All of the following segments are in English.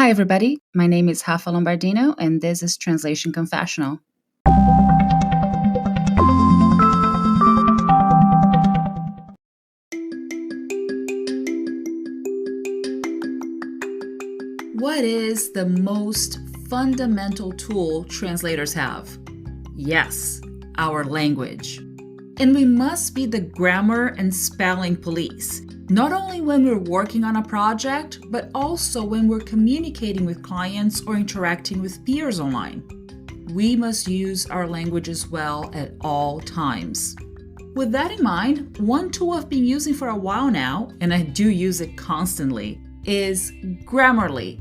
Hi, everybody. My name is Rafa Lombardino, and this is Translation Confessional. What is the most fundamental tool translators have? Yes, our language. And we must be the grammar and spelling police, not only when we're working on a project, but also when we're communicating with clients or interacting with peers online. We must use our languages well at all times. With that in mind, one tool I've been using for a while now, and I do use it constantly, is Grammarly.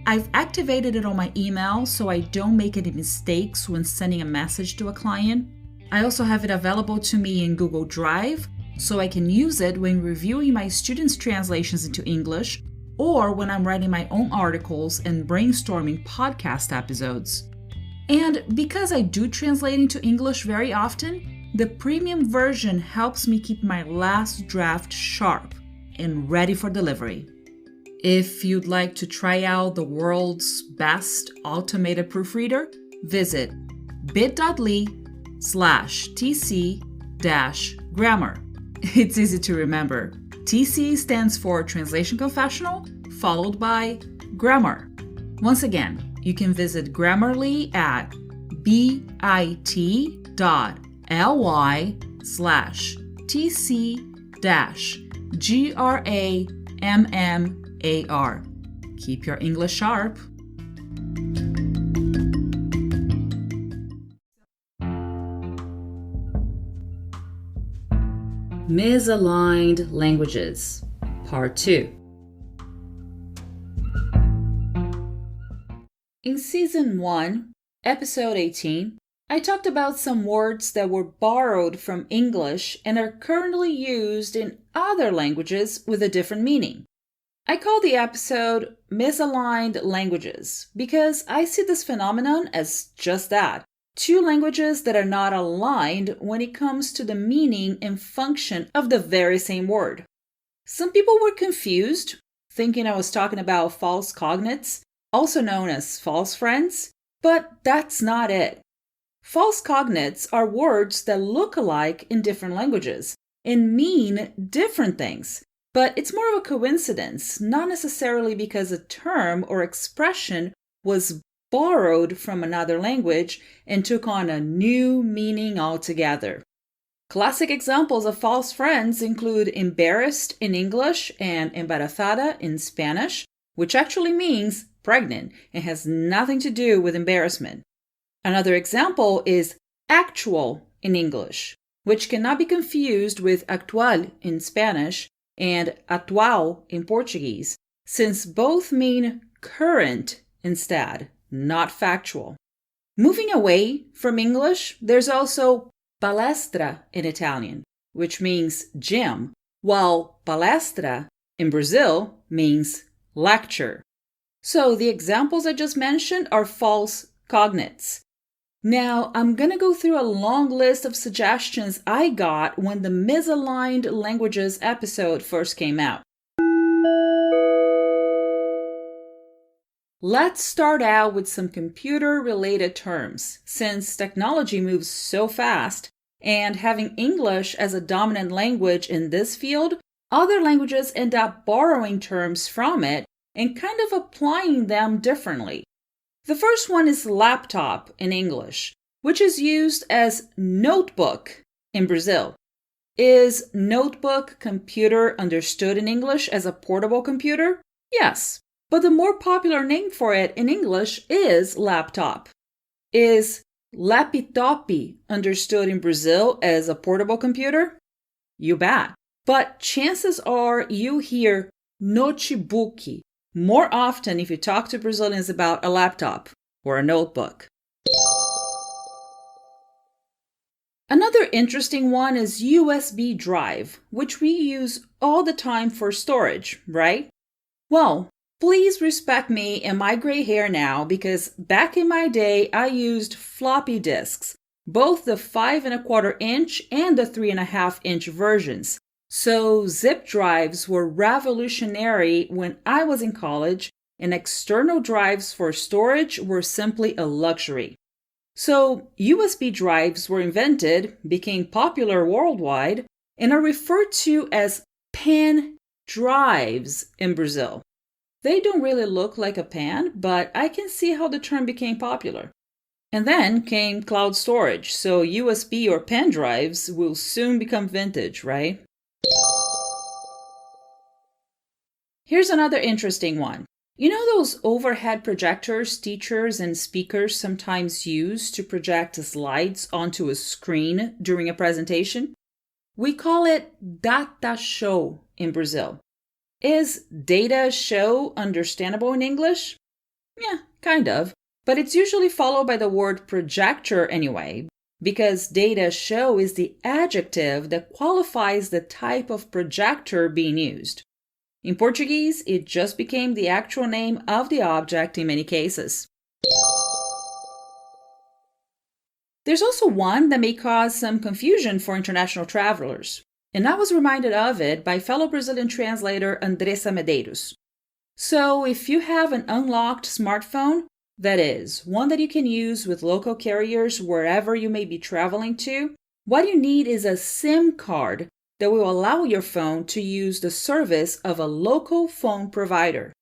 I've activated it on my email so I don't make any mistakes when sending a message to a client. I also have it available to me in Google Drive, so I can use it when reviewing my students' translations into English or when I'm writing my own articles and brainstorming podcast episodes. And because I do translate into English very often, the premium version helps me keep my last draft sharp and ready for delivery. If you'd like to try out the world's best automated proofreader, visit bit.ly/tc-grammar. It's easy to remember. TC stands for Translation Confessional, followed by grammar. Once again, you can visit Grammarly at bit.ly/tc-grammar. Keep your English sharp. Misaligned Languages, Part 2. In Season 1, Episode 18, I talked about some words that were borrowed from English and are currently used in other languages with a different meaning. I call the episode Misaligned Languages because I see this phenomenon as just that. Two languages that are not aligned when it comes to the meaning and function of the very same word. Some people were confused, thinking I was talking about false cognates, also known as false friends, but that's not it. False cognates are words that look alike in different languages and mean different things, but it's more of a coincidence, not necessarily because a term or expression was borrowed from another language and took on a new meaning altogether. Classic examples of false friends include embarrassed in English and embarazada in Spanish, which actually means pregnant and has nothing to do with embarrassment. Another example is actual in English, which cannot be confused with actual in Spanish and atual in Portuguese, since both mean current instead, not factual. Moving away from English, there's also palestra in Italian, which means gym, while palestra in Brazil means lecture. So the examples I just mentioned are false cognates. Now, I'm going to go through a long list of suggestions I got when the Misaligned Languages episode first came out. Let's start out with some computer-related terms, since technology moves so fast, and having English as a dominant language in this field, other languages end up borrowing terms from it and kind of applying them differently. The first one is laptop in English, which is used as notebook in Brazil. Is notebook computer understood in English as a portable computer? Yes. But the more popular name for it in English is laptop. Is laptop understood in Brazil as a portable computer? You bet. But chances are you hear notebook more often if you talk to Brazilians about a laptop or a notebook. Another interesting one is USB drive, which we use all the time for storage, right? Well, please respect me and my gray hair now because back in my day, I used floppy disks, both the 5¼ inch and the 3½ inch versions. So zip drives were revolutionary when I was in college and external drives for storage were simply a luxury. So USB drives were invented, became popular worldwide, and are referred to as pan drives in Brazil. They don't really look like a pan, but I can see how the term became popular. And then came cloud storage, so USB or pen drives will soon become vintage, right? Here's another interesting one. You know those overhead projectors teachers and speakers sometimes use to project slides onto a screen during a presentation? We call it datashow in Brazil. Is data show understandable in English? Yeah, kind of. But it's usually followed by the word projector anyway, because data show is the adjective that qualifies the type of projector being used. In Portuguese, it just became the actual name of the object in many cases. There's also one that may cause some confusion for international travelers, and I was reminded of it by fellow Brazilian translator Andressa Medeiros. So if you have an unlocked smartphone, that is, one that you can use with local carriers wherever you may be traveling to, what you need is a SIM card that will allow your phone to use the service of a local phone provider.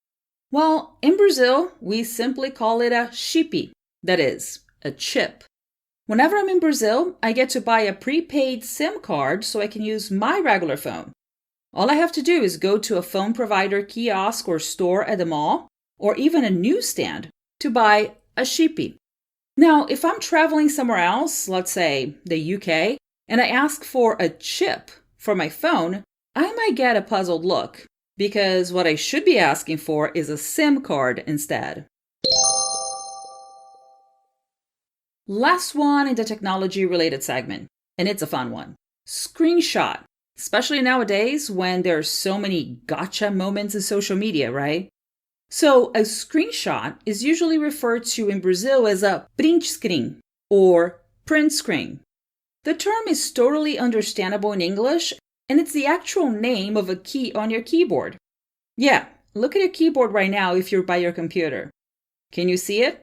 Well, in Brazil, we simply call it a chip, that is, a chip. Whenever I'm in Brazil, I get to buy a prepaid SIM card so I can use my regular phone. All I have to do is go to a phone provider kiosk or store at the mall, or even a newsstand, to buy a chip. Now, if I'm traveling somewhere else, let's say the UK, and I ask for a chip for my phone, I might get a puzzled look, because what I should be asking for is a SIM card instead. Last one in the technology-related segment, and it's a fun one. Screenshot, especially nowadays when there are so many gotcha moments in social media, right? So a screenshot is usually referred to in Brazil as a printscreen or printscreen. The term is totally understandable in English, and it's the actual name of a key on your keyboard. Yeah, look at your keyboard right now if you're by your computer. Can you see it?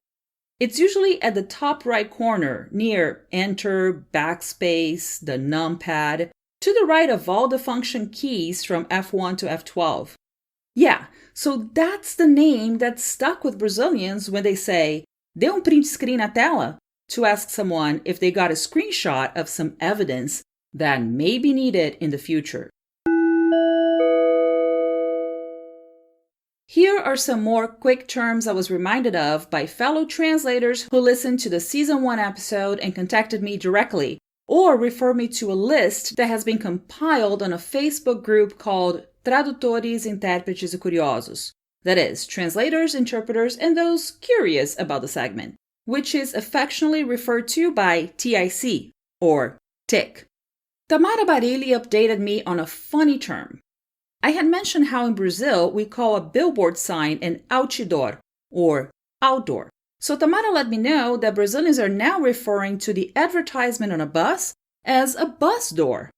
It's usually at the top right corner, near Enter, Backspace, the numpad, to the right of all the function keys from F1 to F12. Yeah, so that's the name that's stuck with Brazilians when they say, "Dê print screen na tela," to ask someone if they got a screenshot of some evidence that may be needed in the future. Here are some more quick terms I was reminded of by fellow translators who listened to the Season 1 episode and contacted me directly, or refer me to a list that has been compiled on a Facebook group called Tradutores, Intérpretes e Curiosos. That is, translators, interpreters, and those curious about the segment, which is affectionately referred to by TIC, or TIC. Tamara Barilli updated me on a funny term. I had mentioned how in Brazil we call a billboard sign an outdoor, or outdoor. So Tamara let me know that Brazilians are now referring to the advertisement on a bus as a busdoor.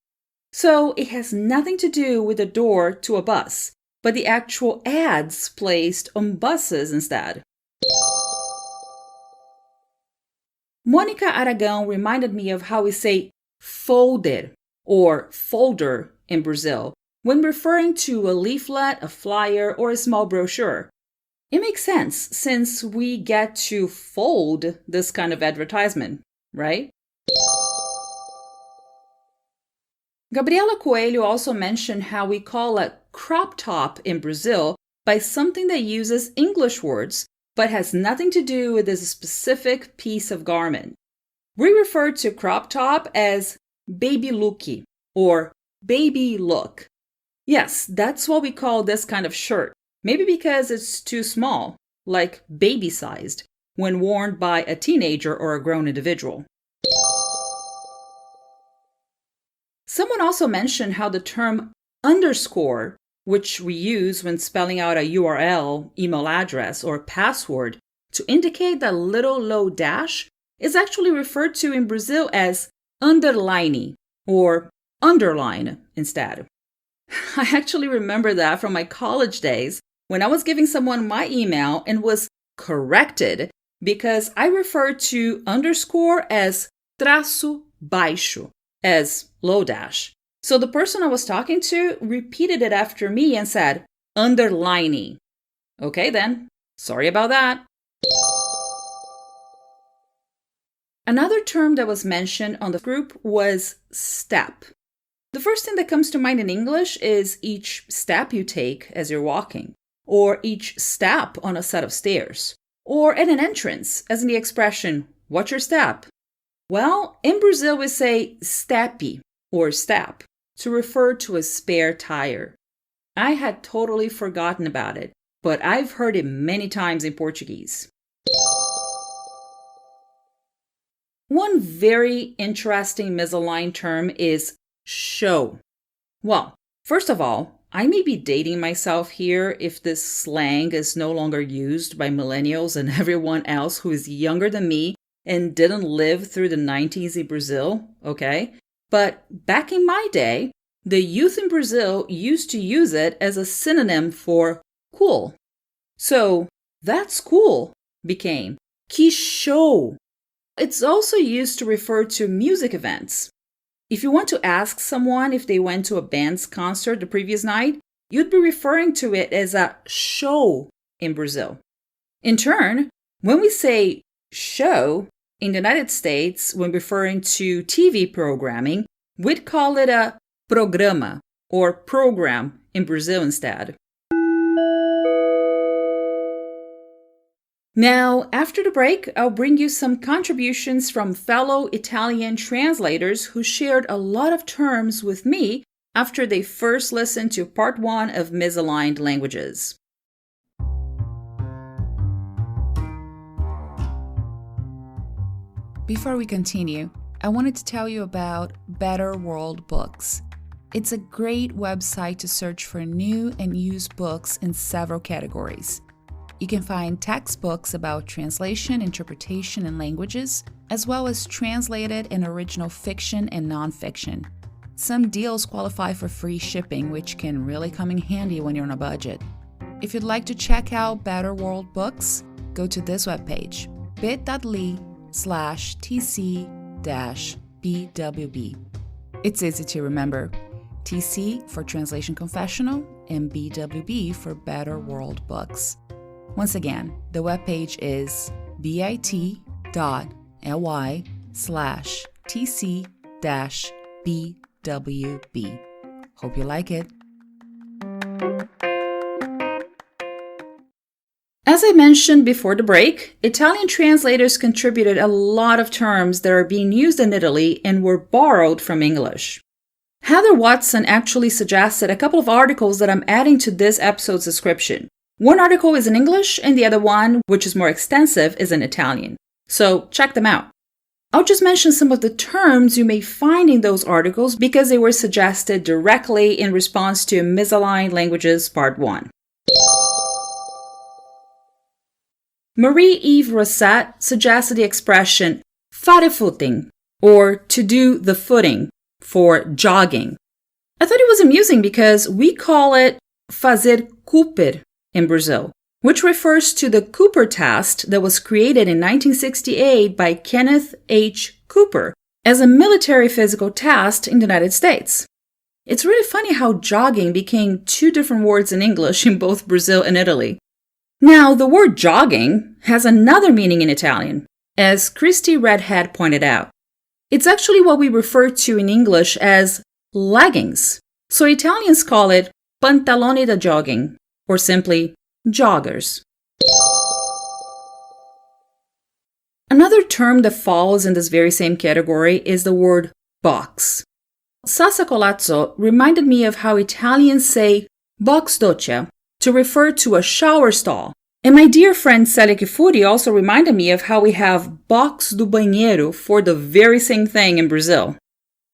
So it has nothing to do with the door to a bus, but the actual ads placed on buses instead. Mônica Aragão reminded me of how we say folder or folder in Brazil when referring to a leaflet, a flyer, or a small brochure. It makes sense since we get to fold this kind of advertisement, right? Gabriela Coelho also mentioned how we call a crop top in Brazil by something that uses English words but has nothing to do with this specific piece of garment. We refer to crop top as baby look or baby look. Yes, that's what we call this kind of shirt, maybe because it's too small, like baby-sized, when worn by a teenager or a grown individual. Someone also mentioned how the term underscore, which we use when spelling out a URL, email address, or password to indicate that little low dash, is actually referred to in Brazil as underline or underline instead. I actually remember that from my college days when I was giving someone my email and was corrected because I referred to underscore as traço baixo, as low dash. So the person I was talking to repeated it after me and said, underlining. Okay then, sorry about that. Another term that was mentioned on the group was step. The first thing that comes to mind in English is each step you take as you're walking, or each step on a set of stairs, or at an entrance, as in the expression, "What's your step?" Well, in Brazil we say stepe or step to refer to a spare tire. I had totally forgotten about it, but I've heard it many times in Portuguese. One very interesting misaligned term is show. Well, first of all, I may be dating myself here if this slang is no longer used by millennials and everyone else who is younger than me and didn't live through the 90s in Brazil, okay? But back in my day, the youth in Brazil used to use it as a synonym for cool. So, that's cool became que show. It's also used to refer to music events. If you want to ask someone if they went to a band's concert the previous night, you'd be referring to it as a show in Brazil. In turn, when we say show in the United States, when referring to TV programming, we'd call it a programa or program in Brazil instead. Now, after the break, I'll bring you some contributions from fellow Italian translators who shared a lot of terms with me after they first listened to part 1 of Misaligned Languages. Before we continue, I wanted to tell you about Better World Books. It's a great website to search for new and used books in several categories. You can find textbooks about translation, interpretation, and languages, as well as translated and original fiction and nonfiction. Some deals qualify for free shipping, which can really come in handy when you're on a budget. If you'd like to check out Better World Books, go to this webpage, bit.ly/tc-bwb. It's easy to remember. TC for Translation Confessional and BWB for Better World Books. Once again, the webpage is bit.ly/tc-bwb. Hope you like it. As I mentioned before the break, Italian translators contributed a lot of terms that are being used in Italy and were borrowed from English. Heather Watson actually suggested a couple of articles that I'm adding to this episode's description. One article is in English and the other one, which is more extensive, is in Italian. So check them out. I'll just mention some of the terms you may find in those articles because they were suggested directly in response to Misaligned Languages Part 1. Marie-Eve Rosette suggested the expression fare footing, or to do the footing, for jogging. I thought it was amusing because we call it fazer Cooper in Brazil, which refers to the Cooper test that was created in 1968 by Kenneth H. Cooper as a military physical test in the United States. It's really funny how jogging became two different words in English in both Brazil and Italy. Now, the word jogging has another meaning in Italian, as Christy Redhead pointed out. It's actually what we refer to in English as leggings, so Italians call it pantaloni da jogging, or simply joggers. Another term that falls in this very same category is the word box. Sasa Colazzo reminded me of how Italians say box doccia to refer to a shower stall. And my dear friend Celia Kifuri also reminded me of how we have box do banheiro for the very same thing in Brazil.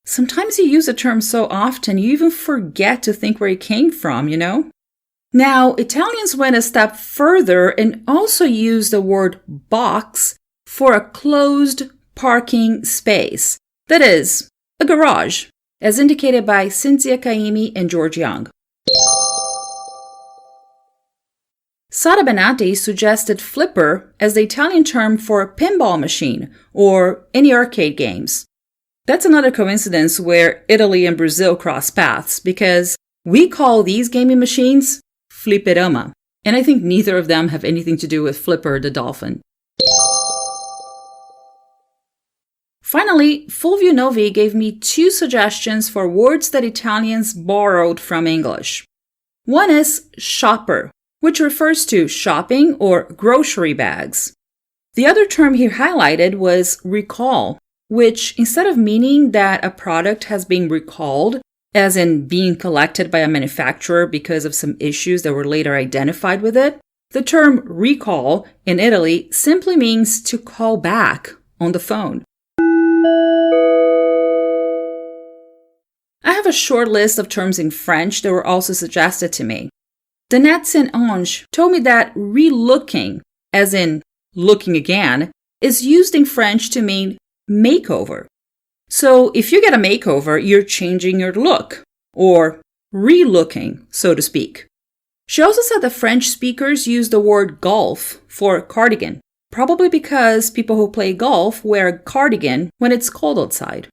Sometimes you use a term so often you even forget to think where it came from, you know? Now, Italians went a step further and also used the word box for a closed parking space. That is, a garage, as indicated by Cynthia Caimi and George Young. Sara Benatti suggested flipper as the Italian term for a pinball machine or any arcade games. That's another coincidence where Italy and Brazil cross paths because we call these gaming machines fliperama, and I think neither of them have anything to do with Flipper the dolphin. Finally, Fulvio Novi gave me 2 suggestions for words that Italians borrowed from English. One is shopper, which refers to shopping or grocery bags. The other term he highlighted was recall, which instead of meaning that a product has been recalled, as in being collected by a manufacturer because of some issues that were later identified with it, the term recall in Italy simply means to call back on the phone. I have a short list of terms in French that were also suggested to me. Danette and Ange told me that relooking, as in looking again, is used in French to mean makeover. So if you get a makeover, you're changing your look, or relooking, so to speak. She also said that French speakers use the word golf for cardigan, probably because people who play golf wear a cardigan when it's cold outside.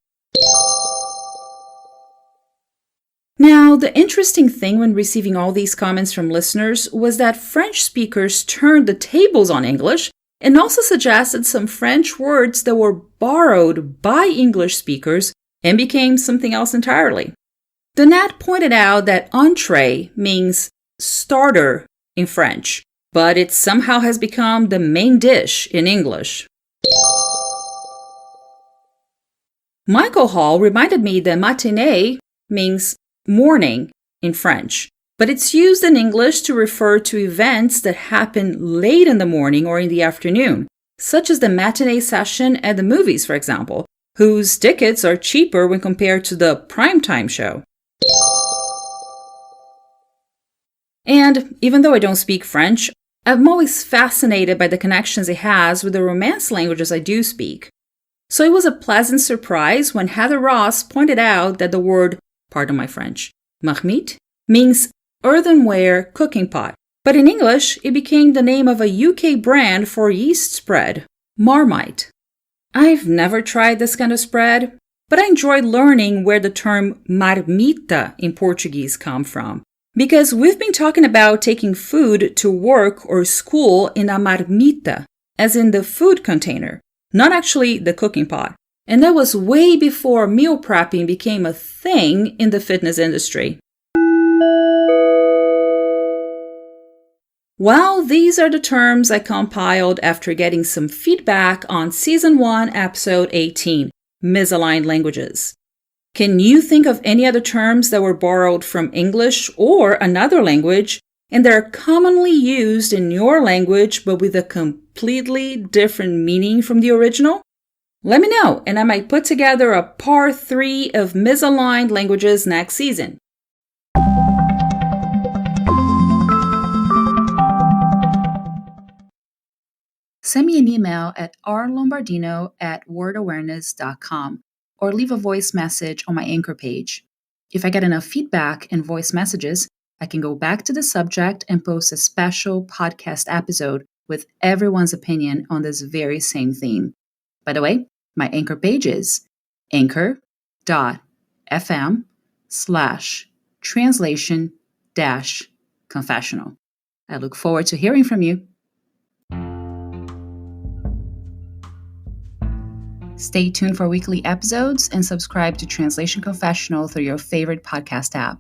Now, the interesting thing when receiving all these comments from listeners was that French speakers turned the tables on English and also suggested some French words that were borrowed by English speakers and became something else entirely. Danette pointed out that entrée means starter in French, but it somehow has become the main dish in English. Michael Hall reminded me that matinée means morning in French, but it's used in English to refer to events that happen late in the morning or in the afternoon, such as the matinee session at the movies, for example, whose tickets are cheaper when compared to the primetime show. And even though I don't speak French, I'm always fascinated by the connections it has with the Romance languages I do speak. So it was a pleasant surprise when Heather Ross pointed out that the word, pardon my French, Marmite, means earthenware cooking pot. But in English, it became the name of a UK brand for yeast spread, Marmite. I've never tried this kind of spread, but I enjoyed learning where the term marmita in Portuguese comes from. Because we've been talking about taking food to work or school in a marmita, as in the food container, not actually the cooking pot. And that was way before meal prepping became a thing in the fitness industry. Well, these are the terms I compiled after getting some feedback on Season 1, Episode 18, Misaligned Languages. Can you think of any other terms that were borrowed from English or another language and that are commonly used in your language but with a completely different meaning from the original? Let me know, and I might put together a Part 3 of Misaligned Languages next season. Send me an email at rlombardino@wordawareness.com or leave a voice message on my Anchor page. If I get enough feedback and voice messages, I can go back to the subject and post a special podcast episode with everyone's opinion on this very same theme. By the way, my Anchor page is anchor.fm/translation-confessional. I look forward to hearing from you. Stay tuned for weekly episodes and subscribe to Translation Confessional through your favorite podcast app.